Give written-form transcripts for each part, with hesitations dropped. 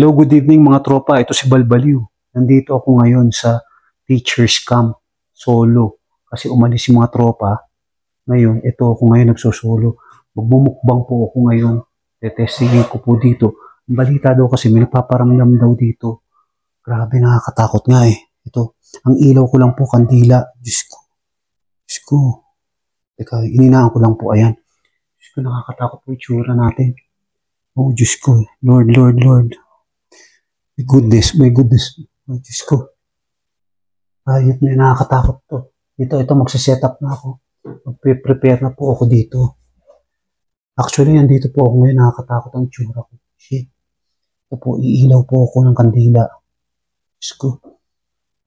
Hello, good evening mga tropa. Ito si Balbaliw. Nandito ako ngayon sa teacher's camp solo. Kasi umalis yung mga tropa. Ngayon, ito ako ngayon nagsusolo. Magbumukbang po ako ngayon. Tetestingin ko po dito. Ang balita daw kasi may nagpaparamdam daw dito. Grabe, nakakatakot nga eh. Ito, ang ilaw ko lang po kandila. Diyos ko. Diyos ko. Teka, ininaan ko lang po. Ayan. Diyos ko, nakakatakot po yung tsura natin. Oh, Diyos ko. Lord, Lord, Lord. My goodness, my goodness. Oh, Diyos ko. Ayun na, nakakatakot to. Ito, magsiset up na ako. Mag-prepare na po ako dito. Actually, nandito po ako ngayon. Nakakatakot ang tsura ko. Shit. Ito po, iilaw po ako ng kandila. Diyos ko.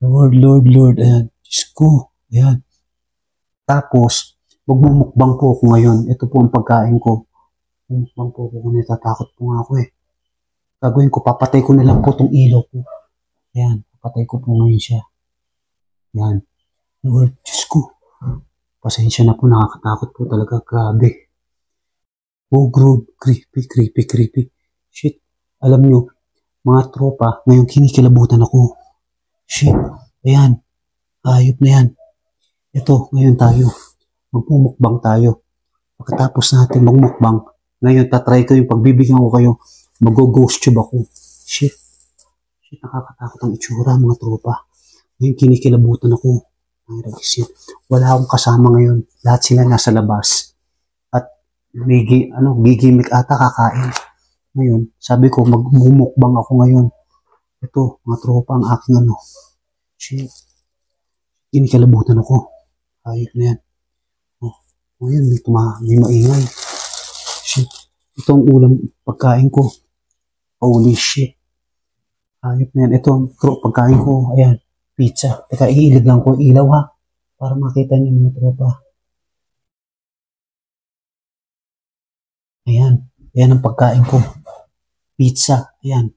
Lord, Lord, Lord. Ayan. Diyos ko. Ayan. Tapos, magmumukbang po ako ngayon. Ito po ang pagkain ko. Mukbang po ako. Natatakot po nga ako eh. Gagawin ko, papatay ko na lang po itong ilaw ko. Ayan, papatay ko po ngayon siya. Ayan. Lord, Diyos ko. Pasensya na po, nakakatakot po talaga. Grabe. Oh, group. Creepy, creepy, creepy. Shit. Alam nyo, mga tropa, ngayon kinikilabutan ako. Shit. Ayan. Ayop na yan. Ito, ngayon tayo. Magmumukbang tayo. Pagkatapos natin magmukbang, ngayon tatry ko yung pagbibigyan ko kayo. Mag-ghost tube ako. Shit. Shit, nakakatakot ang itsura mga tropa. Ngayon kinikilabutan ako. Wala akong kasama ngayon. Lahat sila nasa labas. At gigimik ata kakain. Ngayon, sabi ko magmumukbang ako ngayon. Ito, mga tropa ang aking Shit. Kinikilabutan ako. Ayok na yan. Oh, ngayon may maingay. Shit. Ito ang ulam pagkain ko. Holy shit. Ayop na yan. Ito ang pagkain ko. Ayan. Pizza. Teka, iilig lang ko. Ilaw ha. Para makita niyo mga tropa. Ayan. Ayan ang pagkain ko. Pizza. Ayan.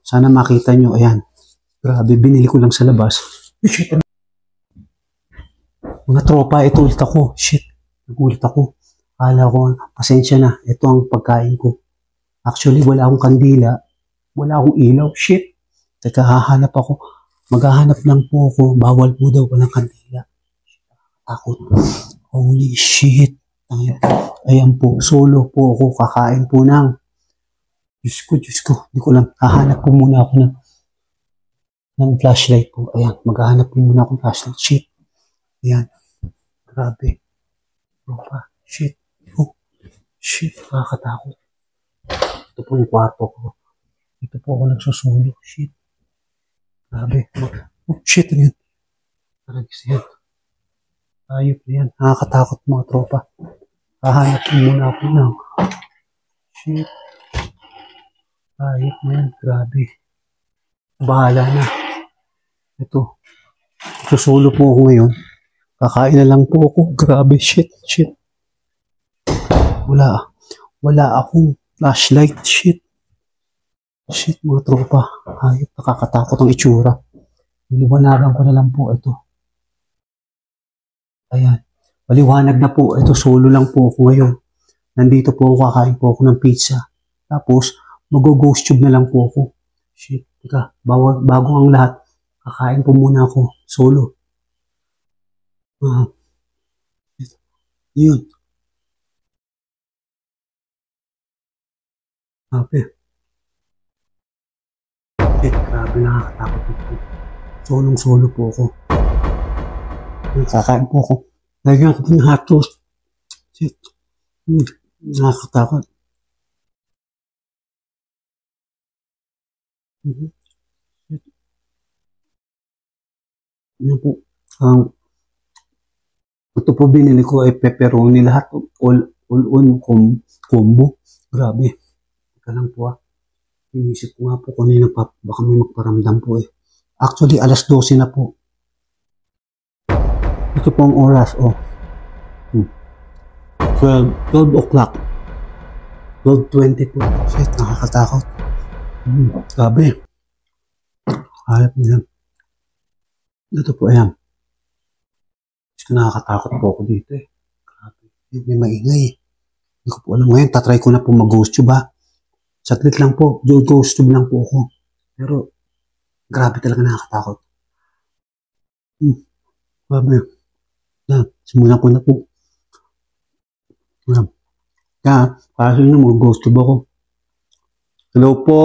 Sana makita niyo. Ayan. Grabe. Binili ko lang sa labas. Shit. Mga tropa. Ito ulit ako. Shit. Nagulit ako. Kala ko. Pasensya na. Ito ang pagkain ko. Actually, wala akong kandila. Wala akong ilaw. Shit. Teka, hahanap ako. Maghahanap lang po ako. Bawal po daw walang kandila. Takot. Holy shit. Ayan po. Solo po ako. Kakain po ng. Diyos ko, Diyos ko. Hindi ko lang. Hahanap po muna ako ng flashlight po. Ayan. Maghahanap po muna ako ng flashlight. Shit. Ayan. Grabe. Opa. Shit. Oh. Shit. Nakakatakot. Ito po yung kwarto ko. Ito po ako nagsusulo. Shit. Grabe. Oh, shit. Ano yun? Taragis yan. Ayop na yan. Nakakatakot mga tropa. Hahanap muna ako ng. Shit. Ayop na yan. Grabe. Bahala na. Ito. Susulo po ako ngayon. Kakain na lang po ako. Grabe. Shit. Shit. Wala akong flashlight. Shit. Shit mga tropa. Ayop, nakakatakot ang itsura. Niliwanagan ko na lang po ito. Ayan. Maliwanag na po. Ito, solo lang po ako ngayon. Nandito po ako, kakain po ako ng pizza. Tapos, mag-ghost tube na lang po ako. Shit. Teka, bago ang lahat, kakain po muna ako. Solo. Yun. Grabe. Shit, grabe, nakakatakot po. Solong-solo po ako. Kakain po ako. Lagyan ko po ng hot toast. Shit. Nakakatakot. Shit. Ano po? Ito po binili ko ay pepperoni. Lahat all-on combo. Grabe. Teka lang po Inisip ko nga po kanina baka may magparamdam po eh. Actually, alas 12 na po. Ito po ang oras, 12 o'clock. 12:20 po. Shit, nakakatakot. Grabe. Hayop na yan. Ito po, ayan. Nakakatakot po ako dito eh. Grabe. May maingay eh. Hindi ko po alam ngayon. Tatry ko na po mag-ghost tube ha. Saglit lang po. Ghost tube lang po ako. Pero, grabe talaga nakakatakot. Grabe. Yan, simulan ko na po. Yan. Kasi na mo, ghost tube ako. Hello po?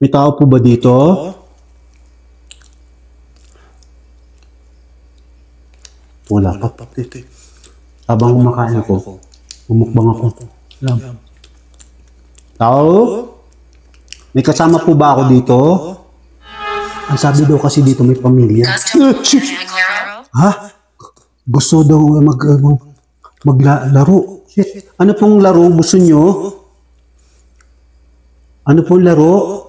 May tao po ba dito? Wala pa. Habang kumakain ako, umukbang ako. Alam. Tao? May kasama po ba ako dito? Ang sabi daw kasi dito may pamilya. Ha? Gusto daw maglaro. Shit. Ano pong laro gusto nyo? Ano pong laro?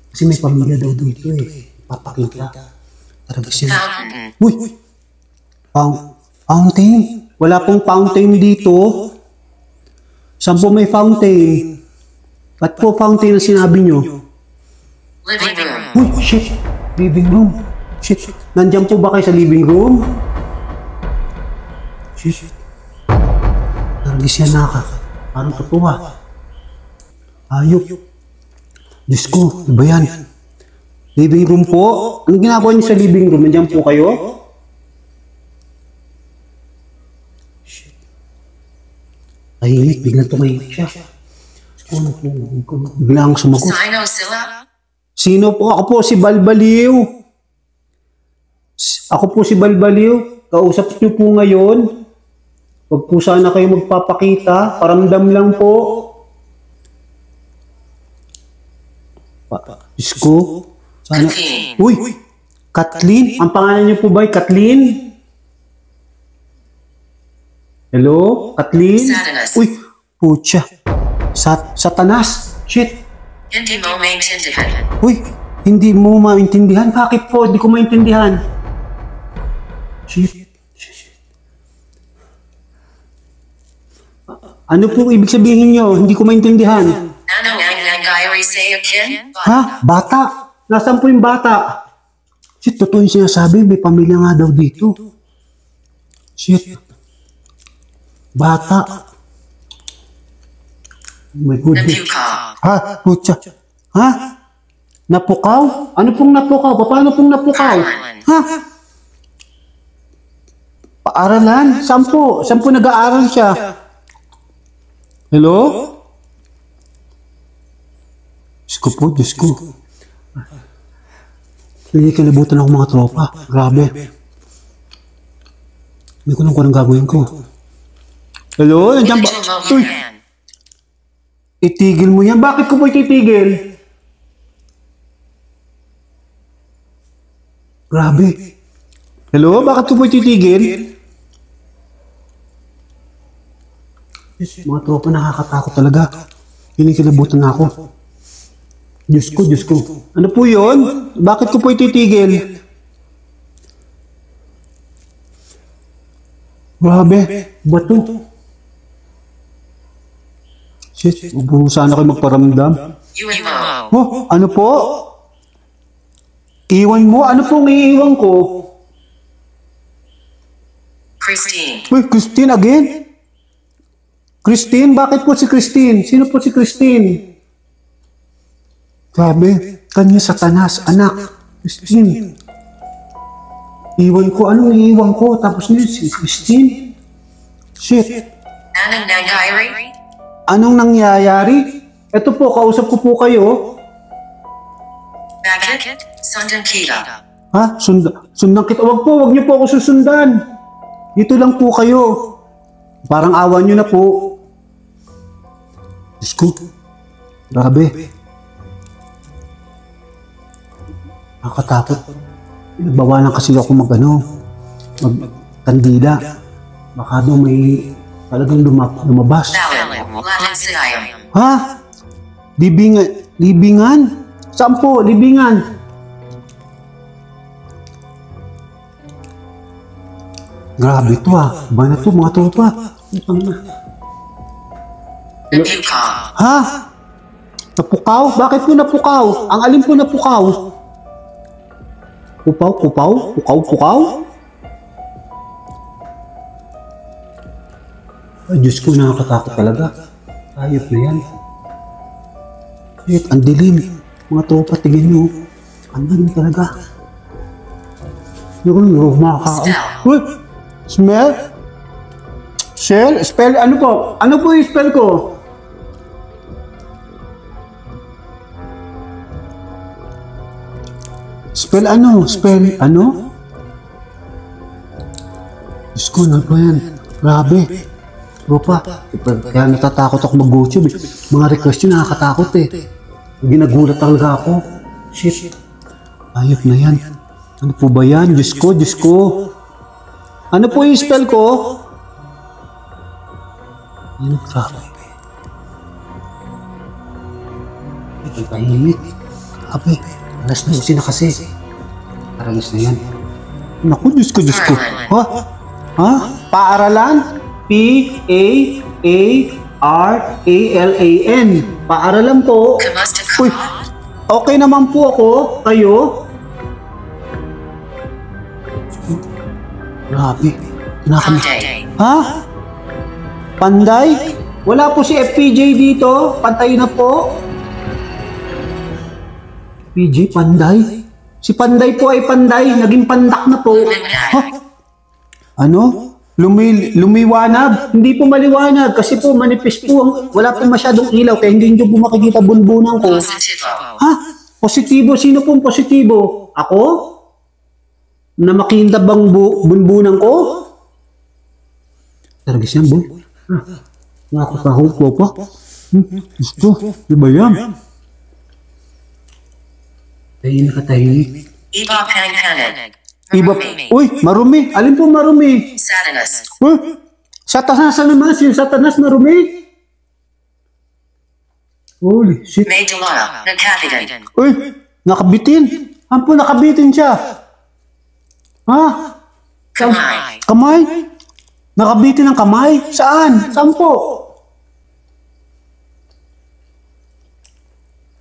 Kasi may pamilya daw dito eh. Papakita. Talaga sila. Uy! Fountain? Wala pong fountain dito. Saan po may fountain? Ba't po fountain ang sinabi nyo? Living room. Uy, shit. Living room. Shit. Nandyan po ba kayo sa living room? Shit. Naragis siya naka. Parang totoo ah. Ayop. Diyos ko, ano ba yan? Living room po? Anong ginagawa niyo sa living room? Nandyan po kayo? Shit. Tahimik, biglang tumahimik siya. Biglang sumagot. Sino po? Ako po si Balbaliw. Ako po si Balbaliw. Kausap niyo po ngayon. Huwag po sana kayo magpapakita. Paramdam lang po. Diyos ko. Sana. Uy! Kathleen? Ang pangalan niyo po ba ay Kathleen? Hello? Kathleen? Uy! Pucha. Satanas. Shit. Hindi mo maintindihan. Uy! Hindi mo maintindihan? Bakit po? Hindi ko maintindihan. Shit. Ano pong ibig sabihin niyo? Hindi ko maintindihan. Ano ang nangyayari sa akin? Ha? Bata? Nasaan po yung bata? Shit, totoo yung sinasabi. May pamilya nga daw dito. Shit. Bata. Oh my goodness. Ha? Pucha. Ha? Napukaw? Ano pong napukaw? Paano pong napukaw? Ha? Paaralan? Saan po? Saan po nag-aaral siya? Hello? Diyos ko po, Diyos ko. Hindi kalibutan ako mga tropa. Grabe. Hindi ko lang kung anong gagawin ko. Hello? Nandiyan ba? Uy! Itigil mo yan. Bakit ko po ititigil? Grabe. Hello? Bakit ko po ititigil? Mga tropa, nakakatakot talaga. Kinikilabutan na ako. Diyos ko, Diyos ko. Ano po yun? Bakit ko po ititigil? Grabe. Bato. Shit, huwag sana kayo magparamdam. Oh, ano po? Iwan mo? Ano pong iiwan ko? Christine. Uy, Christine again? Christine? Bakit po si Christine? Sino po si Christine? Grabe, kanya Satanas, anak. Christine. Iwan ko, anong iiwan ko? Tapos niyo si Christine? Shit. Anong nangyayari? Anong nangyayari? Ito po, kausap ko po kayo. Bakit? Sundan kita. Ha? Sundan kita? Wag niyo po ako susundan. Dito lang po kayo. Parang awa niyo na po. Diyos ko. Grabe. Nakakatakot. Bawalan kasi ako magkandila. Baka daw may talagang lumabas. Ha? Libingan? Saan po? Libingan? Grabe ito ah. Ba na ito mga tropa? Ha? Napukaw? Bakit po napukaw? Ang alin po napukaw? Pukaw? Ay, Diyos ko, nakakatakot talaga. Ayop na yan. Shit, ang dilim. Mga tropa, tingin nyo. Ang dilim talaga. Hindi ko nang makakaon. Uy! Smell? Shell? Spell? Ano po? Ano po yung spell ko? Spell ano? Spell ano? Diyos ko, ano ba yan? Grabe. Tropa, kaya natatakot ako mag-YouTube. Mga request yun, nakakatakot eh. Ginagulat talaga ako. Shit. Ayop na yan. Ano po ba yan? Diyos ko, Diyos ko. Ano po yung spell ko? Ano, grabe. Ang tahimik. Grabe. Alas 12 na kasi. Paralis na yan. Naku, Diyos ko, Diyos ko. Ha? Ha? Paaralan? P-A-A-R-A-L-A-N. Paaralan po. Uy, okay naman po ako. Kayo? Grabe. Panday. Ha? Panday? Wala po si FPJ dito. Pantay na po. PJ, Panday? Si Panday po ay Panday. Naging pandak na po. Ha? Ano? Lumiwanag? Hindi po maliwanag kasi po manipis po. Wala po masyadong ilaw kaya hindi nyo po makikita bunbunan ko. Positivo. Ha? Positibo? Sino pong positibo? Ako? Na makindab ang bunbunan ko? Talaga siya, boy. Nakakahog po pa. Gusto. Diba yan? Tahimik ka tahimik. Iba Pangkanan. Iba. Uy, marumi. Alin po marumi? Satanas. Uy, Satanas naman. Si Satanas marumi. Holy shit. May Dalawa. Nakabitan. Uy, nakabitin. Ampo, nakabitin siya. Ha? Kamay. Kamay? Nakabitin ng kamay? Saan? Saan po?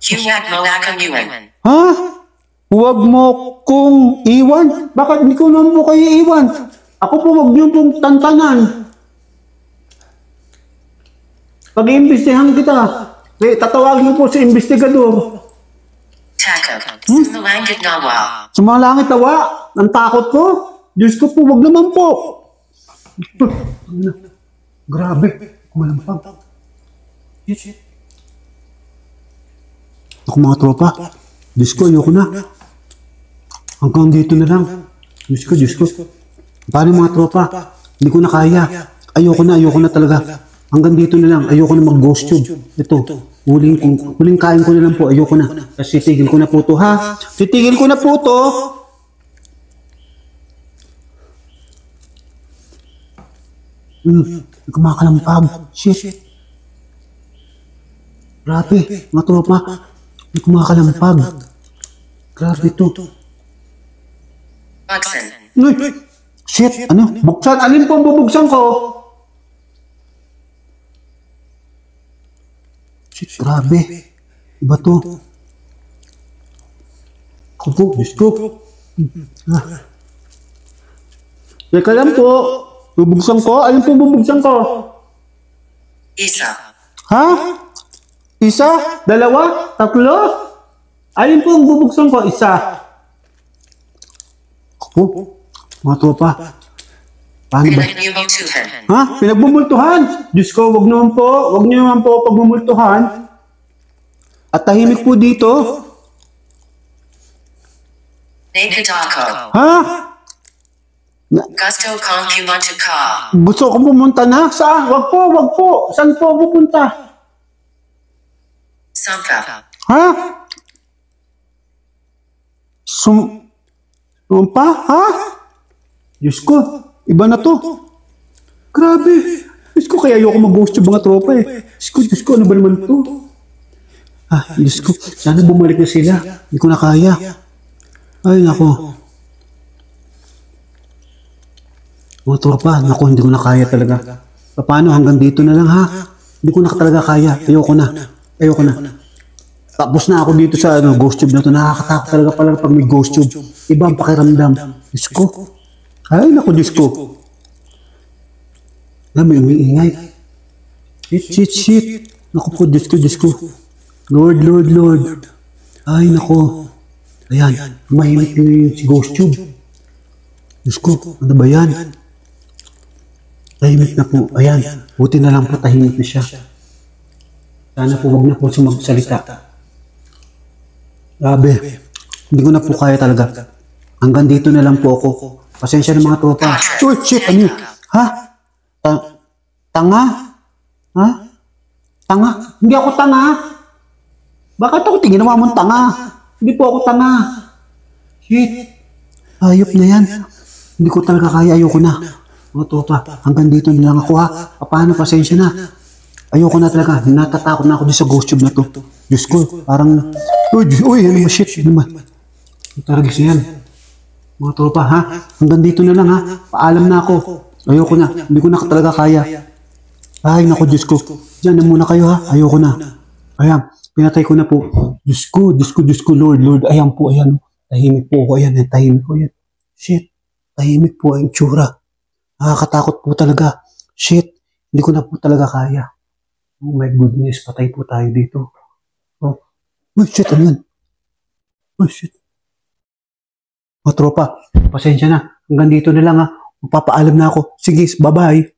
Huwag mo akong iwan. Ha? Huwag mo kong iwan? Bakit hindi ko naman po kayo iwan? Ako po huwag niyo pong tantanan. Pag-iimbestihan kita, tatawagin mo po si investigador. Tako. Sumalangit nawa. Sa mga langit tawa, ang takot ko. Diyos ko po, huwag naman po. Grabe, kumalampag. Ako mga tropa, Diyos ko, ayoko na. Hanggang dito na lang. Diyos ko, Diyos ko. Paano mga tropa? Hindi ko na kaya. Ayoko na talaga. Hanggang dito na lang. Ayoko na mag-ghost tube. Ito, huling kain ko na lang po. Ayoko na. Kasi titigil ko na po to, ha? Titigil ko na po to. Kumakalampag. Shit. Grabe, mga tropa. Hindi kumakalampag. Grabe ito. Bugson. Uy! Shit! Ano? Buksan? Alin po ang bubuksan ko? Shit, grabe. Iba to. Ako po, Diyos ko. Teka lang po. Bubuksan ko? Alin po bubuksan ko? Isa. Ha? Isa? Dalawa? Tatlo? Alin po ang bubuksan ko? Isa. Ako po. Mga tropa. Paano ba? Pinagbubultuhan. Ha? Pinagbumultuhan? Diyos ko, wag naman po. Wag niyo naman po pagbumultuhan. At tahimik po dito. Naked ako. Ha? Gusto kong pumunta ka. Gusto ko pumunta na? Saan? Wag po, wag po. Saan po pupunta? Sampa. Ha? Sumpa? Ha? Diyos ko, iba na to. Grabe. Diyos ko, kaya ayoko mag-ghost yung mga tropa eh. Diyos ko, ano ba naman to? Diyos ko, sana bumalik na sila. Hindi ko na kaya. Ay, nako. Mga tropa, nako, hindi ko na kaya talaga. Paano? Hanggang dito na lang, ha? Hindi ko na talaga kaya. Ayoko na. Tapos na ako dito sa ghost tube na to. Nakakatakot talaga pala pag may ghost tube. Iba ang pakiramdam. Diyos ko. Ay, naku, Diyos ko. May umiingay. Shit. Naku po, Diyos ko. Lord. Ay, naku. Ayan, mahimik din si Ghost Tube. Diyos ko, ano ba yan? Tahimik na po. Ayan, buti na lang po tahimik na siya. Sana po wag na po siya magsalita. Grabe, hindi ko na po kaya talaga. Hanggang dito na lang po ako. Pasensya na mga tropa. Shit, ano yun? Ha? Tanga? Ha? Tanga? Hindi ako tanga. Bakit ako ginawa mong tanga? Hindi po ako tanga. Shit. Ayop na yan. Hindi ko talaga kaya. Ayoko na. Mga tropa, hanggang dito na lang ako ha. Paano? Pasensya na. Ayoko na talaga. Natatakot na ako din sa ghost tube na to. Diyos ko, parang... Uy, ano ba shit? Ano ba? Talaga siya yan. Mga tropa ha. Hanggang dito na lang ha. Paalam na ako. Ayoko na. Hindi ko na talaga kaya. Ay, naku, Diyos ko. Diyan na muna kayo ha. Ayoko na. Ayan. Pinatay ko na po. Diyos ko, Lord. Ayan po, ayan. Tahimik po ako, ayan. Tahimik po, ayan. Shit. Tahimik po ang tsura. Nakakatakot po talaga. Shit. Hindi ko na po talaga kaya. Oh my goodness. Patay po tayo dito. Oh. Uy, shit. Ano yan? Uy, shit. Mga tropa. Pasensya na. Hanggang dito na lang ha. Magpapaalam na ako. Sige, bye-bye.